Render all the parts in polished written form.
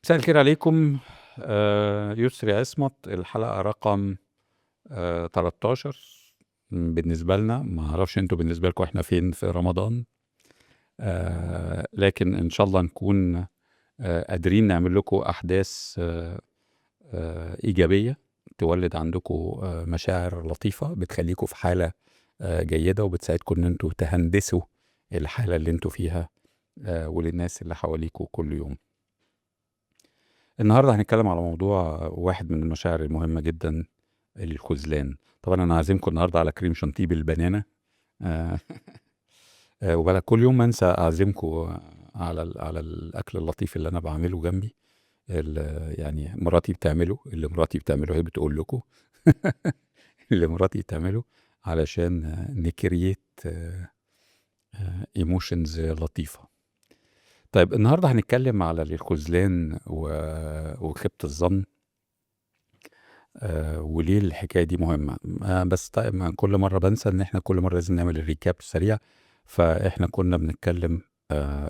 مساء الخير عليكم. يسري عصمت، الحلقة رقم 13 بالنسبة لنا. ما اعرفش انتوا بالنسبة لكم احنا فين في رمضان. لكن ان شاء الله نكون قادرين نعمل لكم احداث ايجابية تولد عندكم مشاعر لطيفة بتخليكم في حالة جيدة، وبتساعدكم ان انتوا تهندسوا الحالة اللي انتوا فيها وللناس اللي حواليكم كل يوم. النهارده هنتكلم على موضوع واحد من المشاعر المهمة جدا، الخذلان. طبعا انا عازمكم النهارده على كريم شانتيه بالبنانة. آه، وبلا كل يوم ما انسى اعزمكم على الاكل اللطيف اللي انا بعمله جنبي. يعني مراتي بتعمله هي بتقول لكم اللي مراتي بتعمله علشان نكريت ايموشنز لطيفة. طيب النهارده هنتكلم على الخذلان وخيبة الظن. وليه الحكاية دي مهمة. بس طيب ما كل مرة بنسى ان احنا كل مرة لازم نعمل الريكاب سريع. فاحنا كنا بنتكلم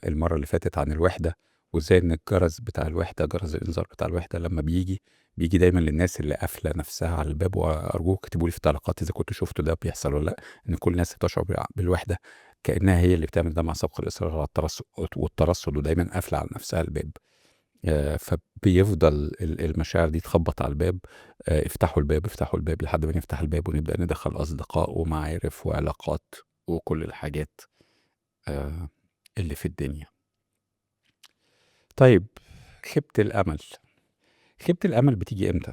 المرة اللي فاتت عن الوحدة، وازاي ان الجرس بتاع الوحدة، جرس الانذار بتاع الوحدة لما بيجي دايما للناس اللي قافلة نفسها على الباب. وارجوك اكتبوا لي في التعليقات اذا كنتوا شفتوا ده بيحصل ولا لا، ان كل الناس تشعر بالوحدة كأنها هي اللي بتعمل ده مع سبق الإصرار على والترصد، ودايما قافلة على نفسها الباب. فبيفضل المشاعر دي تخبط على الباب. افتحوا الباب افتحوا الباب لحد ما نفتح الباب ونبدأ ندخل أصدقاء ومعارف وعلاقات وكل الحاجات آه، اللي في الدنيا. طيب، خيبة الأمل. خيبة الأمل بتيجي إمتى؟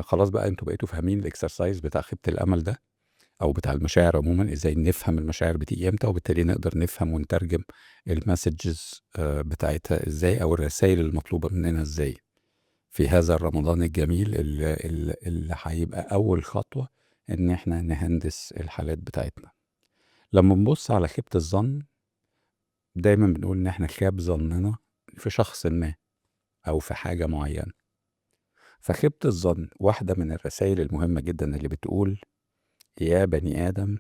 خلاص بقى انتوا بقيتوا فاهمين الاكسرسايز بتاع خيبة الأمل ده، أو بتاع المشاعر عموما، ازاي نفهم المشاعر بتيجي إمتى، وبالتالي نقدر نفهم ونترجم المسجز بتاعتها ازاي، أو الرسائل المطلوبة مننا ازاي في هذا الرمضان الجميل اللي هيبقى أول خطوة إن إحنا نهندس الحالات بتاعتنا. لما نبص على خيبة الظن، دايما بنقول إن إحنا خاب ظننا في شخص ما أو في حاجة معينة. فخيبة الظن واحدة من الرسائل المهمة جدا اللي بتقول: يا بني آدم،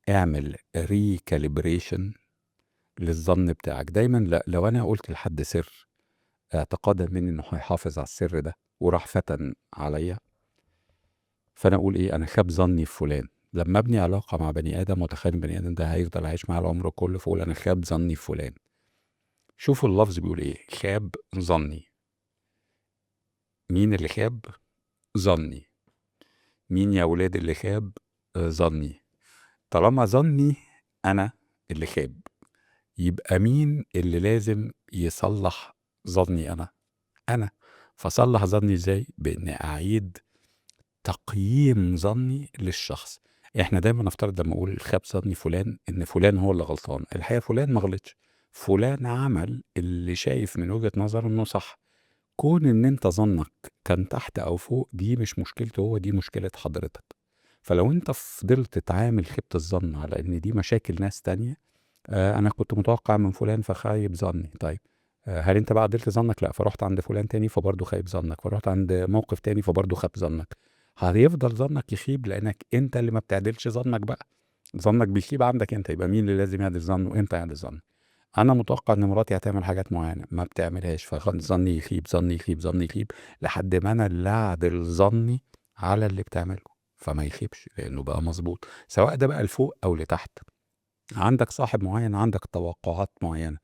اعمل ريكاليبريشن للظن بتاعك. دايما لو أنا قلت لحد سر اعتقادا مني إنه هيحافظ على السر ده وراح فتن عليا، فانا اقول ايه؟ انا خاب ظني في فلان. لما ابني علاقه مع بني ادم متخيل البني ادم ده هيفضل عايش معاه العمر كله، فاقول انا خاب ظني في فلان. شوفوا اللفظ بيقول ايه: خاب ظني. مين اللي خاب؟ ظني. مين يا ولاد اللي خاب؟ ظني. طالما ظني انا اللي خاب، يبقى مين اللي لازم يصلح ظني؟ انا. فصلح ظني ازاي؟ بان اعيد تقييم ظني للشخص. احنا دايما نفترض لما اقول خاب ظني فلان ان فلان هو اللي غلطان. الحقيقه فلان ما غلطش، فلان عمل اللي شايف من وجهة نظره انه صح. كون ان انت ظنك كان تحت او فوق دي مش مشكلته هو، دي مشكلة حضرتك. فلو انت فضلت تعامل خيبة الظن على ان دي مشاكل ناس تانية، انا كنت متوقع من فلان فخايب ظني. طيب، هل انت بقى عدلت ظنك؟ لا، فرحت عند فلان تاني فبرضه خايب ظنك، فرحت عند موقف تاني فبرضه خاب ظنك. هيفضل ظنك يخيب لانك انت اللي ما بتعدلش ظنك بقى. ظنك بيخيب عندك انت، يبقى مين اللي لازم يعدل ظنه؟ انت يعدل ظنك. انا متوقع ان مراتي هتعمل حاجات معينه ما بتعملهاش، فظني يخيب ظني يخيب ظني يخيب لحد ما انا اللي اعدل ظني على اللي بتعمله، فما يخيبش لانه بقى مظبوط. سواء ده بقى لفوق او لتحت. عندك صاحب معين، عندك توقعات معينة،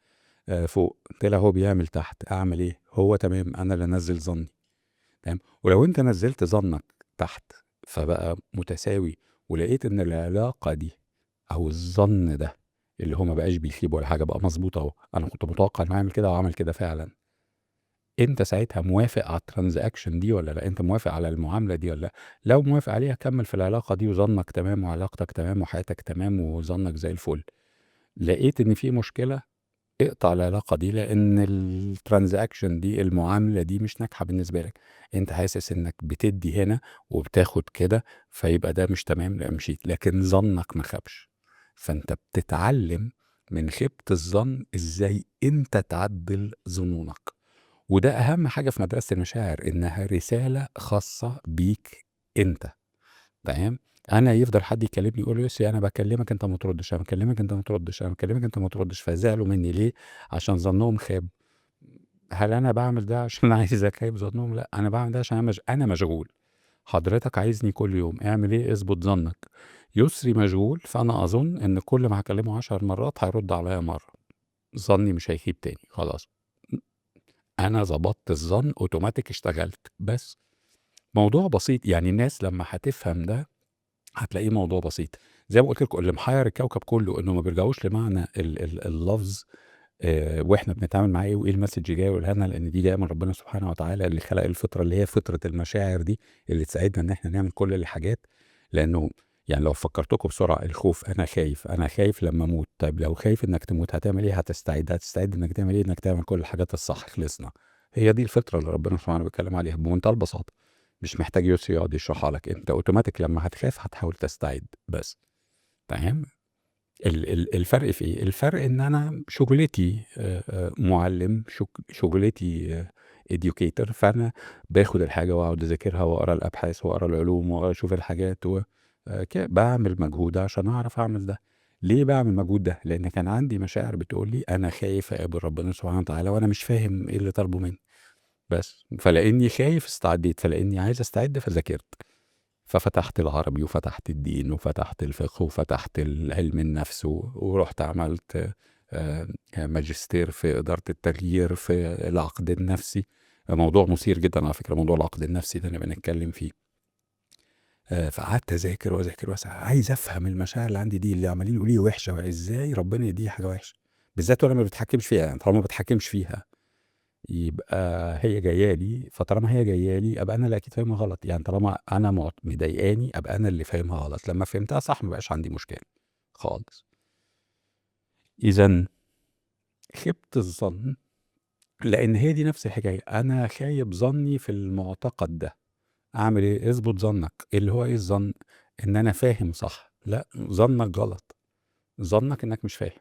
فوق طلع هو بيعمل تحت، اعمل ايه؟ هو تمام، انا اللي انزل ظني. تمام. ولو انت نزلت ظنك تحت فبقى متساوي، ولقيت ان العلاقة دي او الظن ده اللي هو ما بقاش بيخيب ولا حاجة، بقى مظبوط اهو، انا كنت متوقع انه يعمل كده وعمل كده فعلا. انت ساعتها موافق على الترانزاكشن دي ولا لا؟ انت موافق على المعاملة دي ولا لا؟ لو موافق عليها كمل في العلاقة دي وظنك تمام وعلاقتك تمام وحياتك تمام وظنك زي الفل. لقيت ان في مشكلة، اقطع العلاقة دي، لان الترانزاكشن دي، المعاملة دي مش ناجحة بالنسبة لك. انت حاسس انك بتدي هنا وبتاخد كده، فيبقى ده مش تمام، لا مشيت. لكن ظنك ما خابش، فانت بتتعلم من خيبة الظن ازاي انت تعدل ظنونك. وده اهم حاجة في مدرسة المشاعر، انها رسالة خاصة بيك انت. تمام. انا يفضل حد يكلمني يقول لي: يوسف انا بكلمك انت ما تردش، انا بكلمك انت ما تردش، انا بكلمك انت ما تردش. فزعلوا مني ليه؟ عشان ظنهم خاب. هل أنا باعمل ده عشان عايز أخيب ظنهم؟ لأ، أنا باعمل ده عشان أنا مشغول. حضرتك عايزني كل يوم اعمل إيه؟ اضبط ظنك. يسري مشغول، فأنا أظن إن كل ما هاكلمه 10 مرات هيرد عليَّ مرة، ظني مش هيخيب تاني خلاص. أنا ضبطت الظن أوتوماتيك اشتغلت، بس. موضوع بسيط، يعني الناس لمّا هتفهم ده هتلاقيه موضوع بسيط. زي ما قُلت لكم اللي محيّر الكوكب كله إنه ما بيرجعوش لمعنى اللفظ وإحنا بنتعامل معاه إيه وإيه الmessage جاي يقولها لنا، لإن دي جاية من ربنا سبحانه وتعالى اللي خلق الفطرة اللي هي فطرة المشاعر دي، اللي تساعدنا إن إحنا نعمل كل الحاجات. لإنه يعني لو فكّرتكم بسرعة، الخوف، أنا خايف لمّا أموت. طيب لو خايف إنّك تموت هتعمل إيه؟ هتستعد إنّك تعمل إيه؟ إنّك تعمل كل الحاجات الصح، خلصنا. هي دي الفطرة اللي ربنا سبحانه بيتكلّم عليها بمنتهى البساطة، مش محتاج يقعد يشرحها لك، أنت أوتوماتيك لمّا هتخاف هتحاول تستعد بس، تمام؟ الفرق في إيه؟ الفرق إن أنا شُغلتي مُعلِّم، شُغلتي educator، فأنا باخُد الحاجة وأقعد أذاكرها وأقرا الأبحاث وأقرا العلوم وأشوف الحاجات و باعمل مجهود عشان أعرف أعمل ده. ليه باعمل المجهود ده؟ لإن كان عندي مشاعر بتقول لي أنا خايف أقابل ربنا سبحانه وتعالى وأنا مش فاهم إيه اللي طالبه منّي، بس. فلإنّي خايف استعديت، فلإنّي عايز أستعد فذاكرت. ففتحت العربي وفتحت الدين وفتحت الفقه وفتحت علم النفس ورحت عملت ماجستير في إدارة التغيير في العقد النفسي. موضوع مثير جدا على فكرة، موضوع العقد النفسي ده نبقى نتكلم فيه. فقعدت أذاكر وأذاكر وأسعى، عايز أفهم المشاعر اللي عندي دي اللي عمالين يقولوا لي وحشة، وإزاي ربنا يديني حاجة وحشة بالذات وأنا ما بتحكمش فيها. يعني طالما ما بتحكمش فيها يبقى هي جاية لي، فطالما هي جاية لي أبقى أنا اللي أكيد فاهمها غلط. يعني طالما أنا مضايقاني أبقى أنا اللي فاهمها غلط. لمّا فهمتها صح ما بقاش عندي مشكلة خالص. إذًا خيبة الظن، لإن هي دي نفس الحكاية، أنا خايب ظني في المعتقد ده. أعمل إيه؟ اضبط ظنك، اللي هو إيه الظن؟ إن أنا فاهم صح، لأ ظنك غلط، ظنك إنك مش فاهم.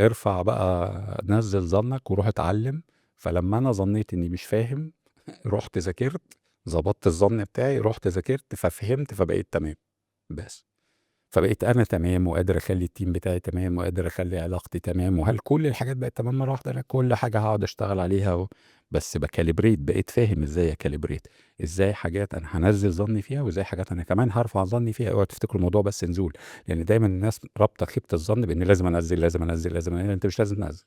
ارفع بقى، نزّل ظنك وروح اتعلم. فلمّا أنا ظنيت إني مش فاهم رُحت ذاكرت، ضبطت الظن بتاعي، رُحت ذاكرت ففهمت فبقيت تمام، بس. فبقيت أنا تمام وقادر أخلّي الteam بتاعي تمام وقادر أخلّي علاقتي تمام. وهل كل الحاجات بقت تمام مرّة واحدة؟ لأ، كل حاجة هاقعد أشتغل عليها بس باcalibrate، بقيت فاهم إزاي أcalibrate، إزاي حاجات أنا هانزّل ظني فيها وإزاي حاجات أنا كمان هارفع ظني فيها. اوعوا تفتكروا الموضوع بس نزول، لإن دايمًا الناس رابطة خيبة الظن بإن لازم أنزّل، لازم أنزّل، لازم أنت مش لازم تنزّل.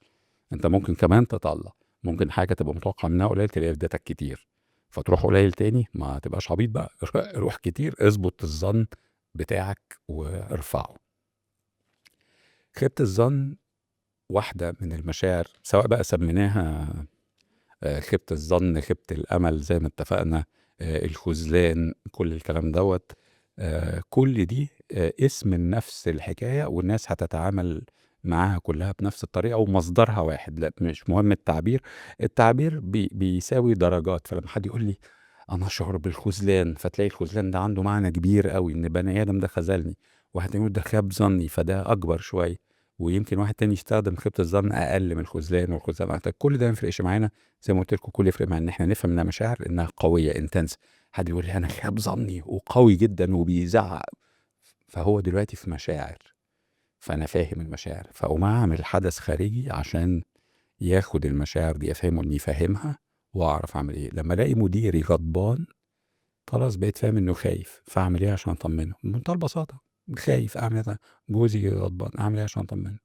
أنت ممكن كمان تطلّع، ممكن حاجة تبقى متوقع منها قليل تلاقيها ادّتك كتير، فتروح قليل تاني. ما تبقاش عبيط بقى روح كتير، اضبط الظن بتاعك وارفعه. خيبة الظن واحدة من المشاعر، سواء بقى سميناها خيبة الظن، خيبة الأمل زي ما اتفقنا، الخذلان، كل الكلام دوّة. كل دي اسم لنفس الحكاية، والناس هتتعامل معاها كلّها بنفس الطريقة ومصدرها واحد. لأ مش مهم التعبير، التعبير بيساوي درجات. فلمّا حد يقول لي أنا أشعر بالخذلان، فتلاقي الخذلان ده عنده معنى كبير أوي، إن بني آدم ده خذلني. واحد تاني يقول ده خاب ظني، فده أكبر شوية. ويمكن واحد تاني يستخدم خيبة الظن أقل من الخذلان، والخذلان أكتر. كل ده ما يفرقش معانا. زي ما قُلت لكم كل اللي يفرق معانا إن إحنا نفهم إنها مشاعر، إنها قوية intense. حد يقول لي أنا خاب ظني وقوي جدًا وبيزعّق، فهو دلوقتي في مشاعر، فأنا فاهم المشاعر، فاقوم أعمل حدث خارجي عشان ياخد المشاعر دي، أفهمه إني فاهمها وأعرف أعمل إيه. لمّا ألاقي مديري غضبان خلاص بقيت فاهم إنه خايف، فأعمل إيه عشان أطمنه؟ بمنتهى البساطة، خايف أعمل إيه؟ جوزي غضبان، أعمل إيه عشان أطمنه؟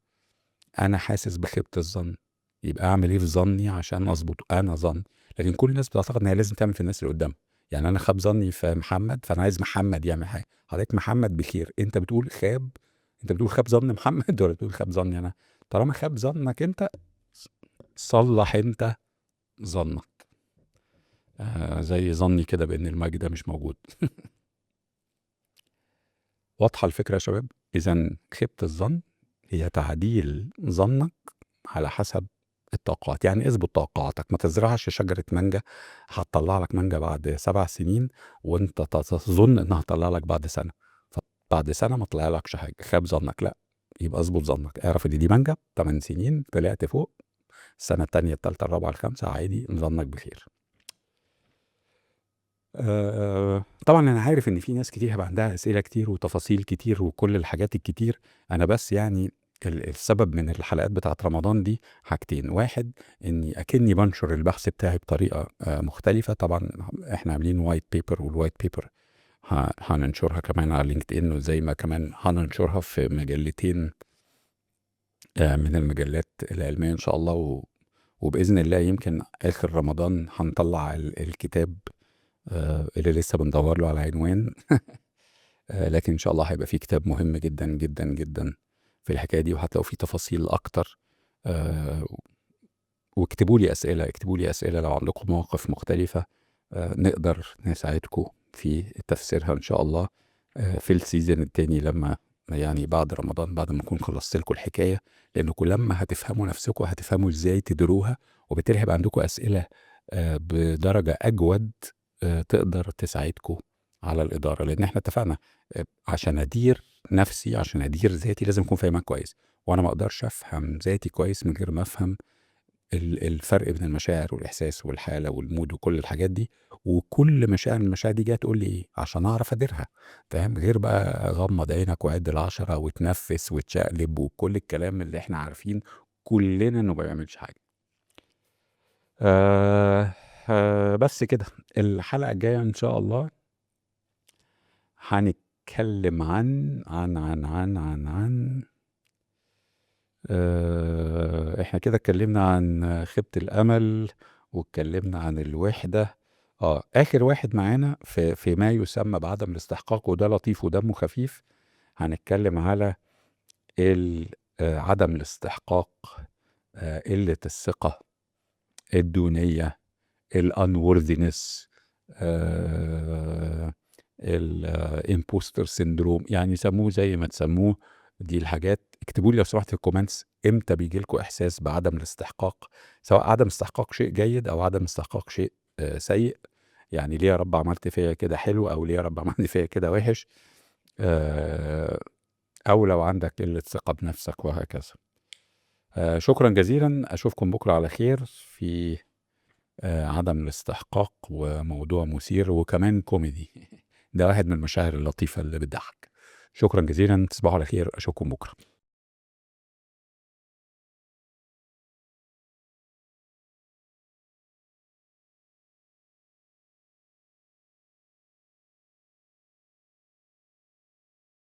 أنا حاسس بخيبة الظن، يبقى أعمل إيه في ظني عشان أضبطه؟ أنا ظني. لكن كل الناس بتعتقد إن هي لازم تعمل في الناس اللي قدامها. يعني أنا خاب ظني في محمد، فأنا عايز محمد يعمل حاجة. حضرتك محمد بخير، أنت بتقول خاب ظن محمد والّا بتقول خاب ظني أنا؟ طالما خاب ظنك أنت، صلّح أنت ظنك. زي ظني كده بإن المايك ده مش موجود. واضحة الفكرة يا شباب؟ إذًا خيبة الظن هي تعديل ظنك على حسب التوقعات. يعني اضبط توقعاتك، ما تزرعش شجرة مانجا هتطلّع لك مانجا بعد 7 سنين وأنت تظن إنها هتطلّع لك بعد سنة، فبعد سنة ما تطلعلكش حاجة، خاب ظنك. لأ، يبقى اضبط ظنك، اعرف إن دي مانجا 8 سنين طلعت فوق، السنة التانية، التالتة، الرابعة، الخامسة عادي ظنك بخير. طبعًا أنا عارف إن في ناس كتير هيبقى عندها أسئلة كتير وتفاصيل كتير وكل الحاجات الكتير. أنا بس يعني السبب من الحلقات بتاعة رمضان دي حاجتين، واحد إني أكني بنشر البحث بتاعي بطريقة مختلفة. طبعا إحنا عاملين وايت بيبر، والوايت بيبر هننشرها كمان على لينكد إن، وزي ما كمان هننشرها في مجلتين من المجلات العلمية إن شاء الله. وبإذن الله يمكن آخر رمضان هنطلع الكتاب اللي لسه بندور له على عنوان لكن إن شاء الله هيبقى فيه كتاب مهم جدا جدا جدا في الحكاية دي، وهتلاقوا فيه تفاصيل أكتر. واكتبوا لي أسئلة، اكتبوا لي أسئلة لو عندكم مواقف مختلفة نقدر نساعدكم في تفسيرها إن شاء الله في السيزن التاني، لما يعني بعد رمضان، بعد ما نكون خلصت لكم الحكاية. لأنكم لما هتفهموا نفسكم هتفهموا إزاي تديروها، وبالتالي هيبقى عندكم أسئلة بدرجة أجود تقدر تساعدكم على الإدارة. لأن احنا اتفقنا عشان أدير نفسي، عشان أدير ذاتي، لازم أكون فاهمها كويس. وأنا ما أقدرش أفهم ذاتي كويس من غير ما أفهم الفرق بين المشاعر والإحساس والحالة والمود وكل الحاجات دي. وكل مشاعر من المشاعر دي جايه تقول لي إيه عشان أعرف أديرها. فاهم؟ غير بقى غمض عينك وعد ال10 وتنفس وتشقلب وكل الكلام اللي احنا عارفين كلنا إنه ما بيعملش حاجة. بس كده. الحلقة الجاية إن شاء الله هنتكلم عن احنا كده اتكلمنا عن خيبة الأمل، واتكلمنا عن الوحدة. آخر واحد معانا في ما يسمى بعدم الاستحقاق، وده لطيف ودمه خفيف. هنتكلم على عدم الاستحقاق، قلة الثقة، الدونية، الانورثينس، الامبوستر سيندروم، يعني سموه زي ما تسموه. دي الحاجات اكتبوا لي لو سمحت في الكومنتس امتى بيجي لكم احساس بعدم الاستحقاق، سواء عدم استحقاق شيء جيد او عدم استحقاق شيء سيء. يعني ليه يا رب عملت فيا كده حلو، او ليه يا رب عملت فيا كده وحش، او لو عندك قلة ثقة بنفسك وهكذا. شكرا جزيلا، اشوفكم بكرة على خير في عدم الاستحقاق، وموضوع مثير وكمان كوميدي ده واحد من المشاعر اللطيفة اللي بتضحك. شكرا جزيلا، تصبحوا على خير، أشوفكم بكرة.